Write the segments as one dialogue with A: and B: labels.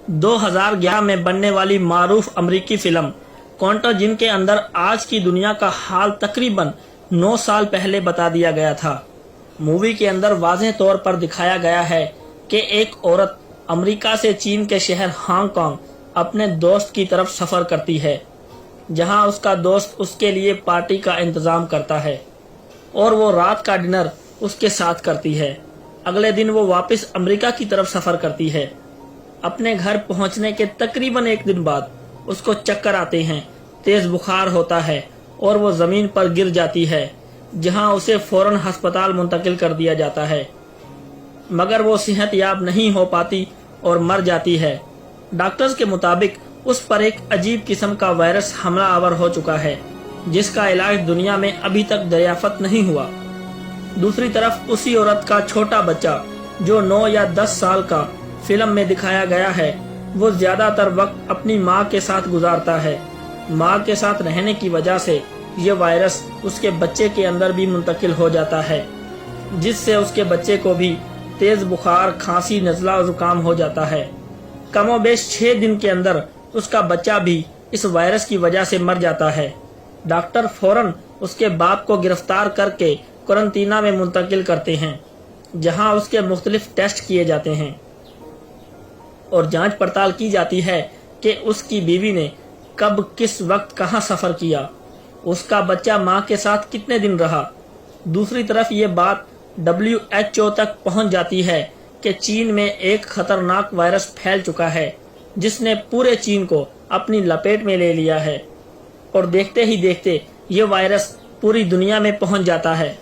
A: 2011 में बनने वाली मारूफ अमरीकी फिल्म कॉन्टाजिन के अंदर आज की दुनिया का हाल तकरीबन 9 साल पहले बता दिया गया था। मूवी के अंदर वाज़ेह तौर पर दिखाया गया है कि एक औरत अमेरिका से चीन के शहर हांगकांग अपने दोस्त की तरफ सफ़र करती है, जहां उसका दोस्त उसके लिए पार्टी का इंतज़ाम करता है और वो रात का डिनर उसके साथ करती है। अगले दिन वो वापस अमेरिका की तरफ सफ़र करती है। अपने घर पहुंचने के तकरीबन 1 दिन बाद उसको चक्कर आते हैं, तेज़ बुखार होता है और वो ज़मीन पर गिर जाती है, जहां उसे फौरन अस्पताल मुंतकिल कर दिया जाता है, मगर वो सेहतयाब नहीं हो पाती और मर जाती है। डॉक्टर्स के मुताबिक उस पर एक अजीब किस्म का वायरस हमला आवर हो चुका है, जिसका इलाज दुनिया में अभी तक दरियाफ्त नहीं हुआ। दूसरी तरफ उसी औरत का छोटा बच्चा जो 9 या 10 साल का फिल्म में दिखाया गया है, वो ज्यादातर वक्त अपनी माँ के साथ गुजारता है। माँ के साथ रहने की वजह से ये वायरस उसके बच्चे के अंदर भी मुंतकिल हो जाता है, जिससे उसके बच्चे को भी तेज बुखार, खांसी, नज़ला और जुकाम हो जाता है। कमोबेश 6 दिन के अंदर उसका बच्चा भी इस वायरस की वजह से मर जाता है। डॉक्टर फौरन उसके बाप को गिरफ्तार करके क्वारंटीना में मुंतकिल करते हैं, जहां उसके मुख्तलिफ टेस्ट किए जाते हैं और जांच पड़ताल की जाती है कि उसकी बीवी ने कब, किस वक्त, कहां सफ़र किया, उसका बच्चा मां के साथ कितने दिन रहा। दूसरी तरफ ये बात WHO तक पहुंच जाती है कि चीन में एक खतरनाक वायरस फैल चुका है, जिसने पूरे चीन को अपनी लपेट में ले लिया है और देखते ही देखते ये वायरस पूरी दुनिया में पहुंच जाता है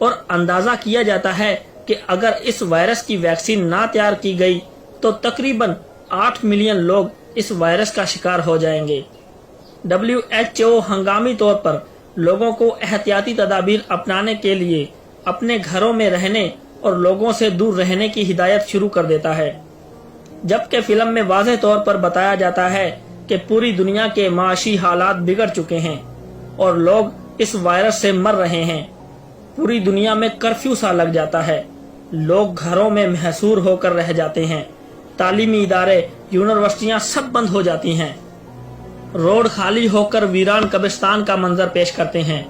A: और अंदाज़ा किया जाता है कि अगर इस वायरस की वैक्सीन ना तैयार की गई तो तकरीबन 8 मिलियन लोग इस वायरस का शिकार हो जाएंगे। WHO हंगामी तौर पर लोगों को एहतियाती तदाबीर अपनाने के लिए अपने घरों में रहने और लोगों से दूर रहने की हिदायत शुरू कर देता है, जबकि फिल्म में वाज़ेह तौर पर बताया जाता है कि पूरी दुनिया के माशी हालात बिगड़ चुके हैं और लोग इस वायरस से मर रहे हैं। पूरी दुनिया में कर्फ्यू सा लग जाता है, लोग घरों में महसूर होकर रह जाते हैं, तालीमी इदारे, यूनिवर्सिटियां सब बंद हो जाती हैं, रोड खाली होकर वीरान कब्रिस्तान का मंजर पेश करते हैं।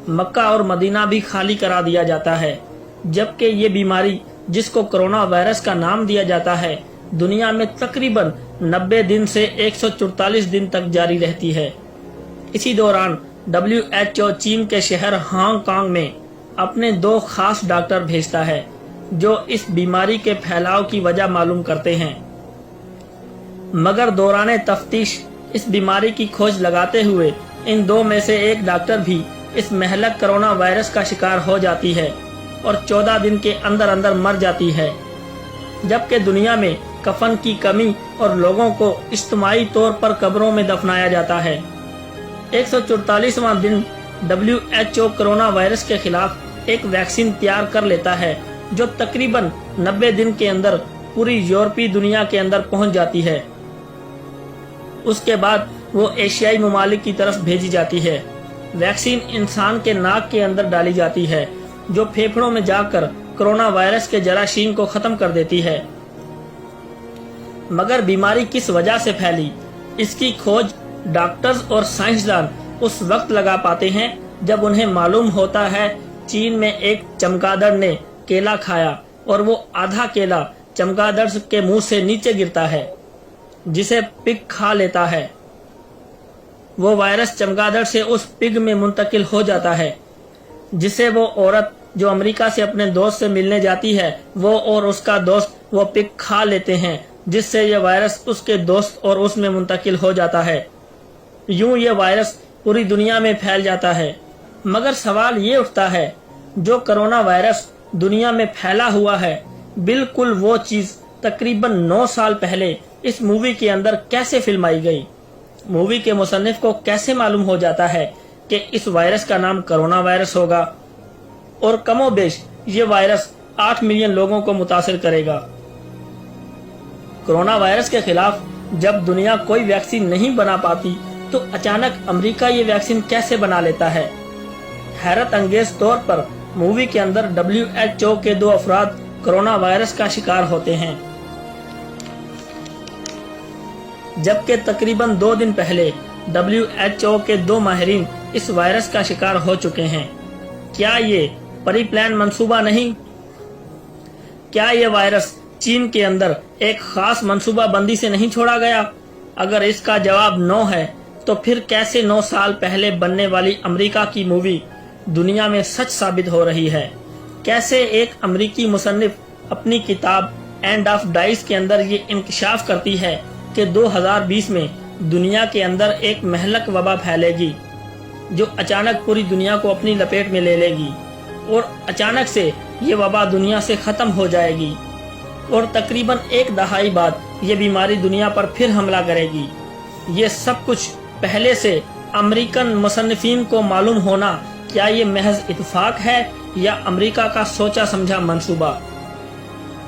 A: मक्का और मदीना भी खाली करा दिया जाता है, जबकि ये बीमारी जिसको कोरोना वायरस का नाम दिया जाता है, दुनिया में तकरीबन 90 दिन से 144 दिन तक जारी रहती है। इसी दौरान WHO चीन के शहर हांगकांग में अपने 2 खास डॉक्टर भेजता है, जो इस बीमारी के फैलाव की वजह मालूम करते हैं, मगर दौरान तफ्तीश इस बीमारी की खोज लगाते हुए इन 2 में से एक डॉक्टर भी इस महलक कोरोना वायरस का शिकार हो जाती है और 14 दिन के अंदर अंदर मर जाती है। जबकि दुनिया में कफन की कमी और लोगों को इज्तिमाई तौर पर कब्रों में दफनाया जाता है। 144वां दिन WHO कोरोना वायरस के खिलाफ एक वैक्सीन तैयार कर लेता है, जो तकरीबन 90 दिन के अंदर पूरी यूरोपीय दुनिया के अंदर पहुंच जाती है। उसके बाद वो एशियाई ममालिक की तरफ भेजी जाती है। वैक्सीन इंसान के नाक के अंदर डाली जाती है, जो फेफड़ों में जाकर कोरोना वायरस के जरासीम को खत्म कर देती है। मगर बीमारी किस वजह से फैली, इसकी खोज डॉक्टर्स और साइंसदान उस वक्त लगा पाते हैं जब उन्हें मालूम होता है चीन में एक चमगादड़ ने केला खाया और वो आधा केला चमगादड़ के मुंह से नीचे गिरता है, जिसे पिग खा लेता है। वो वायरस चमगादड़ से उस पिग में मुंतकिल हो जाता है, जिसे वो औरत जो अमेरिका से अपने दोस्त से मिलने जाती है, वो और उसका दोस्त वो पिग खा लेते हैं, जिससे ये वायरस उसके दोस्त और उसमें मुंतकिल हो जाता है। यूं ये वायरस पूरी दुनिया में फैल जाता है। मगर सवाल ये उठता है, जो कोरोना वायरस दुनिया में फैला हुआ है, बिल्कुल वो चीज तकरीबन 9 साल पहले इस मूवी के अंदर कैसे फिल्माई गई। मूवी के मुसन्निफ को कैसे मालूम हो जाता है कि इस वायरस का नाम कोरोना वायरस होगा और कमोबेश ये वायरस 8 मिलियन लोगों को मुतासिर करेगा। कोरोना वायरस के खिलाफ जब दुनिया कोई वैक्सीन नहीं बना पाती, तो अचानक अमेरिका ये वैक्सीन कैसे बना लेता है। हैरत अंगेज तौर पर मूवी के अंदर WHO के 2 अफराद कोरोना वायरस का शिकार होते हैं। جبکہ تقریباً 2 دن پہلے WHO کے 2 ماہرین اس وائرس کا شکار ہو چکے ہیں۔ کیا یہ پری پلان منصوبہ نہیں؟ کیا یہ وائرس چین کے اندر ایک خاص منصوبہ بندی سے نہیں چھوڑا گیا؟ اگر اس کا جواب نو ہے تو پھر کیسے 9 سال پہلے بننے والی امریکہ کی مووی دنیا میں سچ ثابت ہو رہی ہے؟ کیسے ایک امریکی مصنف اپنی کتاب اینڈ آف ڈائز کے اندر یہ انکشاف کرتی ہے کہ 2020 میں دنیا کے اندر ایک مہلک وبا پھیلے گی جو اچانک پوری دنیا کو اپنی لپیٹ میں لے لے گی، اور اچانک سے یہ وبا دنیا سے ختم ہو جائے گی، اور تقریباً 1 دہائی بعد یہ بیماری دنیا پر پھر حملہ کرے گی۔ یہ سب کچھ پہلے سے امریکن مصنفین کو معلوم ہونا، کیا یہ محض اتفاق ہے یا امریکہ کا سوچا سمجھا منصوبہ؟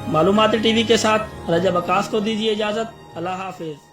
A: معلوماتی ٹی وی کے ساتھ رجب عکاس کو دیجیے اجازت۔ اللہ حافظ۔